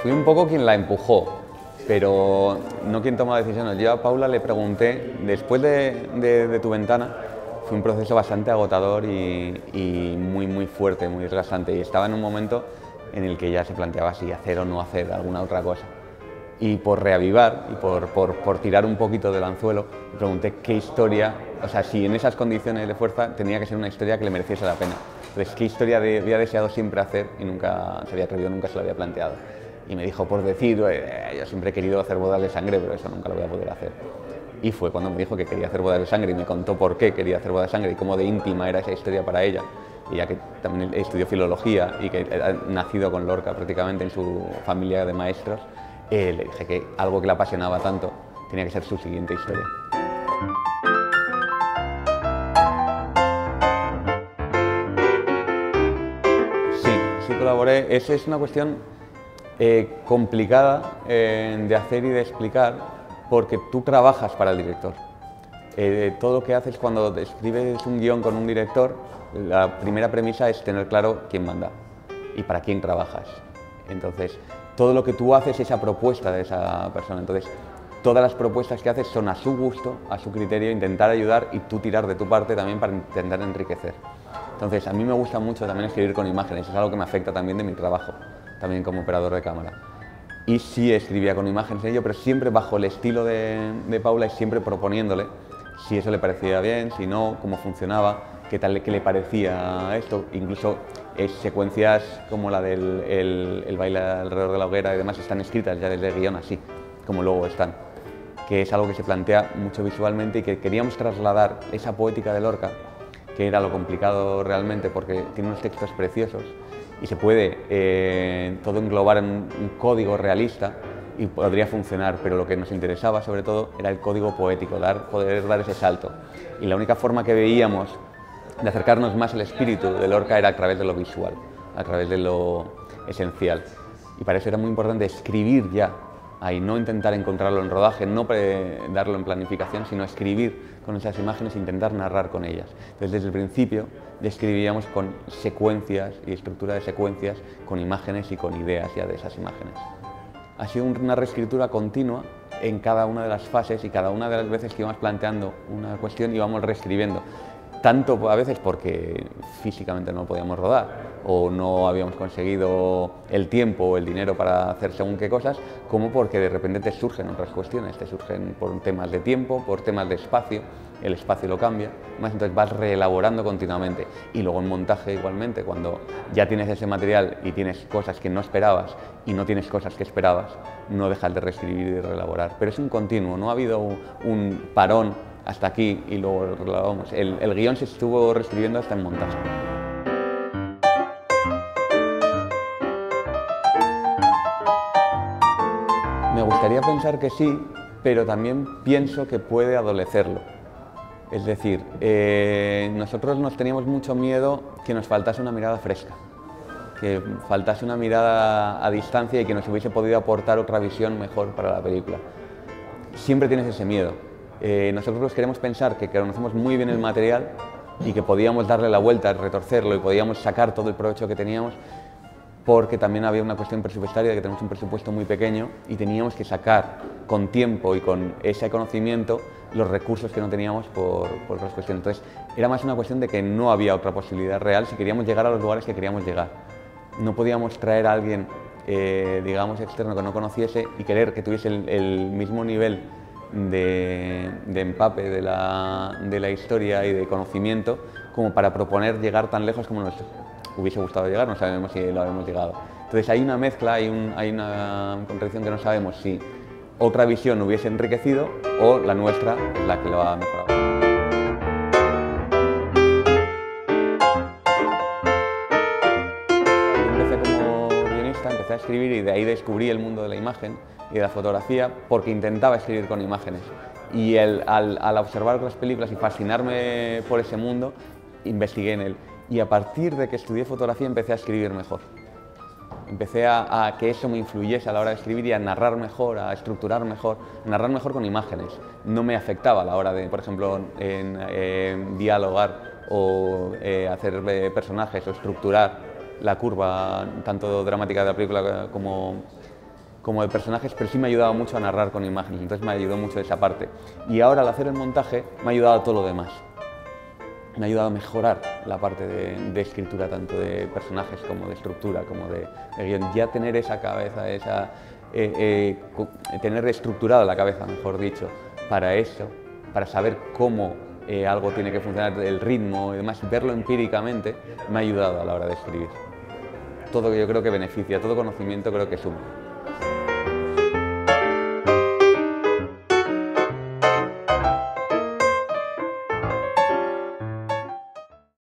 Fui un poco quien la empujó, pero no quien toma decisiones. Yo a Paula le pregunté, después de Tu ventana, fue un proceso bastante agotador y muy fuerte, muy desgastante. Y estaba en un momento en el que ya se planteaba si hacer o no hacer alguna otra cosa. Y por reavivar y por tirar un poquito del anzuelo, me pregunté qué historia, o sea, si en esas condiciones de fuerza tenía que ser una historia que le mereciese la pena. Entonces, qué historia había deseado siempre hacer y nunca se había atrevido, nunca se lo había planteado. Y me dijo, por decir, yo siempre he querido hacer bodas de sangre, pero eso nunca lo voy a poder hacer. Y fue cuando me dijo que quería hacer bodas de sangre y me contó por qué quería hacer bodas de sangre y cómo de íntima era esa historia para ella. Y ya que también estudió filología y que ha nacido con Lorca prácticamente en su familia de maestros, le dije que algo que le apasionaba tanto tenía que ser su siguiente historia. Sí colaboré. Esa es una cuestión complicada de hacer y de explicar porque tú trabajas para el director. Todo lo que haces cuando escribes un guión con un director, la primera premisa es tener claro quién manda y para quién trabajas. Entonces, todo lo que tú haces es a propuesta de esa persona. Entonces, todas las propuestas que haces son a su gusto, a su criterio, intentar ayudar y tú tirar de tu parte también para intentar enriquecer. Entonces, a mí me gusta mucho también escribir con imágenes, es algo que me afecta también de mi trabajo, también como operador de cámara. Y sí escribía con imágenes ello, pero siempre bajo el estilo de Paula y siempre proponiéndole si eso le parecía bien, si no, cómo funcionaba, qué le parecía esto. Incluso secuencias como la del el baile alrededor de la hoguera y demás están escritas ya desde el guión así, como luego están. Que es algo que se plantea mucho visualmente y que queríamos trasladar esa poética de Lorca, que era lo complicado realmente porque tiene unos textos preciosos y se puede todo englobar en un código realista y podría funcionar, pero lo que nos interesaba sobre todo era el código poético, poder dar ese salto. Y la única forma que veíamos de acercarnos más al espíritu de Lorca era a través de lo visual, a través de lo esencial. Y para eso era muy importante escribir ya, ahí no intentar encontrarlo en rodaje, no darlo en planificación, sino escribir con esas imágenes e intentar narrar con ellas. Entonces desde el principio escribíamos con secuencias y estructura de secuencias, con imágenes y con ideas ya de esas imágenes. Ha sido una reescritura continua en cada una de las fases y cada una de las veces que íbamos planteando una cuestión íbamos reescribiendo. Tanto a veces porque físicamente no podíamos rodar o no habíamos conseguido el tiempo o el dinero para hacer según qué cosas, como porque de repente te surgen otras cuestiones, te surgen por temas de tiempo, por temas de espacio, el espacio lo cambia, entonces vas reelaborando continuamente. Y luego en montaje igualmente, cuando ya tienes ese material y tienes cosas que no esperabas y no tienes cosas que esperabas, no dejas de reescribir y de reelaborar. Pero es un continuo, no ha habido un parón hasta aquí y luego vamos. El guión se estuvo reescribiendo hasta en montaje. Me gustaría pensar que sí, pero también pienso que puede adolecerlo. Es decir, nosotros nos teníamos mucho miedo que nos faltase una mirada fresca, que faltase una mirada a distancia y que nos hubiese podido aportar otra visión mejor para la película. Siempre tienes ese miedo. Nosotros queremos pensar que conocemos muy bien el material y que podíamos darle la vuelta, retorcerlo y podíamos sacar todo el provecho que teníamos, porque también había una cuestión presupuestaria de que tenemos un presupuesto muy pequeño y teníamos que sacar con tiempo y con ese conocimiento los recursos que no teníamos por otras cuestiones. Entonces era más una cuestión de que no había otra posibilidad real si queríamos llegar a los lugares que queríamos llegar. No podíamos traer a alguien, digamos, externo que no conociese y querer que tuviese el mismo nivel de empape de la historia y de conocimiento como para proponer llegar tan lejos como nos hubiese gustado llegar, no sabemos si lo habíamos llegado. Entonces hay una mezcla, hay una contradicción que no sabemos si otra visión hubiese enriquecido o la nuestra es la que lo ha mejorado. Yo empecé como guionista, empecé a escribir y de ahí descubrí el mundo de la imagen y de la fotografía porque intentaba escribir con imágenes. Y al observar otras películas y fascinarme por ese mundo, investigué en él. Y a partir de que estudié fotografía empecé a escribir mejor. Empecé a que eso me influyese a la hora de escribir y a narrar mejor, a estructurar mejor con imágenes. No me afectaba a la hora de, por ejemplo, dialogar o hacer personajes o estructurar la curva tanto dramática de la película como como de personajes, pero sí me ha ayudado mucho a narrar con imágenes, entonces me ayudó mucho esa parte. Y ahora al hacer el montaje me ha ayudado a todo lo demás. Me ha ayudado a mejorar la parte de escritura, tanto de personajes como de estructura, como de guión. Ya tener esa cabeza, tener estructurada la cabeza, mejor dicho, para eso, para saber cómo algo tiene que funcionar, el ritmo y demás, verlo empíricamente, me ha ayudado a la hora de escribir. Todo yo creo que beneficia, todo conocimiento creo que suma.